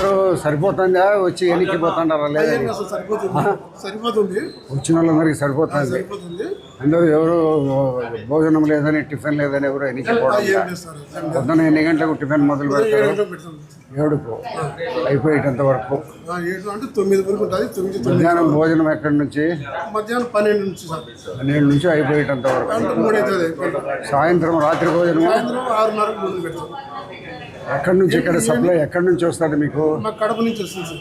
అందరూ సరిపోతుందా వచ్చి ఎన్నికిపోతుంటారా లేదా సరిపోతుంది వచ్చిన వాళ్ళందరికీ సరిపోతుంది అందరూ ఎవరు భోజనం లేదని టిఫిన్ లేదని ఎవరు ఎన్నికపోవడం పొద్దున ఎన్ని గంటలకు టిఫిన్ మొదలు పెడతారు 7కు అయిపోయేటంత వరకు అంటే 9 వరకు ఉంటుంది. మధ్యాహ్నం భోజనం ఎక్కడి నుంచి మధ్యాహ్నం 12 నుంచి 12 నుంచి అయిపోయేటంత వరకు సాయంత్రం రాత్రి భోజనం 6:30 ముందు పెడతాం. ఎక్కడి నుంచి ఇక్కడ సప్లై ఎక్కడి నుంచి వస్తుంది మీకు కడప నుంచి వస్తుంది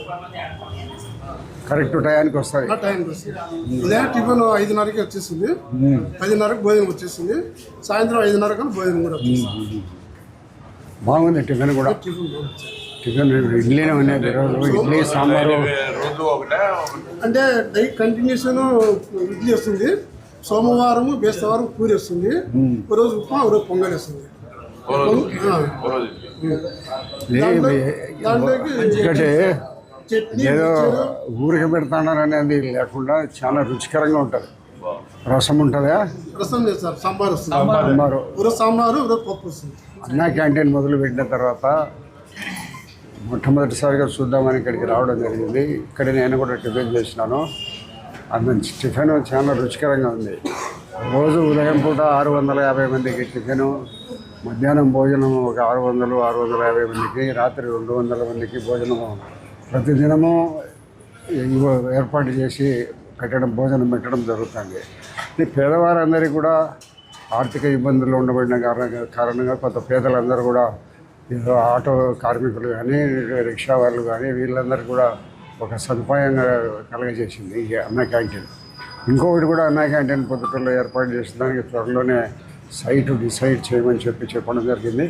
కరెక్ట్ టయానికి వస్తుంది ఉదయం టిఫిన్ 5:30కి వచ్చేస్తుంది 10:30కి భోజనం వచ్చేస్తుంది సాయంత్రం 5:30 భోజనం కూడా వచ్చేస్తుంది. బాగుంది టిఫిన్ కూడా టిఫిన్ ఇడ్లీనే ఉన్నాయి ఈరోజు ఇడ్లీ సాంబారు అంటే డైట్ కంటిన్యూషన్ ఇడ్లీ వస్తుంది సోమవారం బేస్తవారం పూరి వస్తుంది ఒకరోజు ఉప్మా ఒకరోజు పొంగల్ వస్తుంది. ఎందుకంటే ఏదో ఊరికి పెడతాన్నారు అనేది లేకుండా చాలా రుచికరంగా ఉంటుంది. రసం ఉంటుందా? రసం లేదు సార్, సాంబార్ వస్తుంది. సాంబారు సాంబారు పప్పు వస్తుంది. అన్నా క్యాంటీన్ మొదలు పెట్టిన తర్వాత మొట్టమొదటిసారిగా చూద్దామని ఇక్కడికి రావడం జరిగింది. ఇక్కడ నేను కూడా టిఫిన్ చేసినాను. అది టిఫిన్ చాలా రుచికరంగా ఉంది. రోజు ఉదయం పూట 650 మందికి టిఫిను, మధ్యాహ్నం భోజనం ఒక 600-650 మందికి, రాత్రి 200 మందికి భోజనము ప్రతిదినము ఏర్పాటు చేసి భోజనం పెట్టడం జరుగుతుంది. ఈ పేదవారందరికీ కూడా ఆర్థిక ఇబ్బందులు ఉండబడిన కారణంగా కొంత పేదలందరూ కూడా ఏదో ఆటో కార్మికులు కానీ రిక్షా వాళ్ళు కానీ వీళ్ళందరూ కూడా ఒక సదుపాయంగా కలగజేసింది ఈ అన్నా క్యాంటీన్. ఇంకొకటి కూడా అన్నా క్యాంటీన్ పొద్దుటూరులో ఏర్పాటు చేసిన దానికి త్వరలోనే సైటు డిసైడ్ చేయమని చెప్పడం జరిగింది.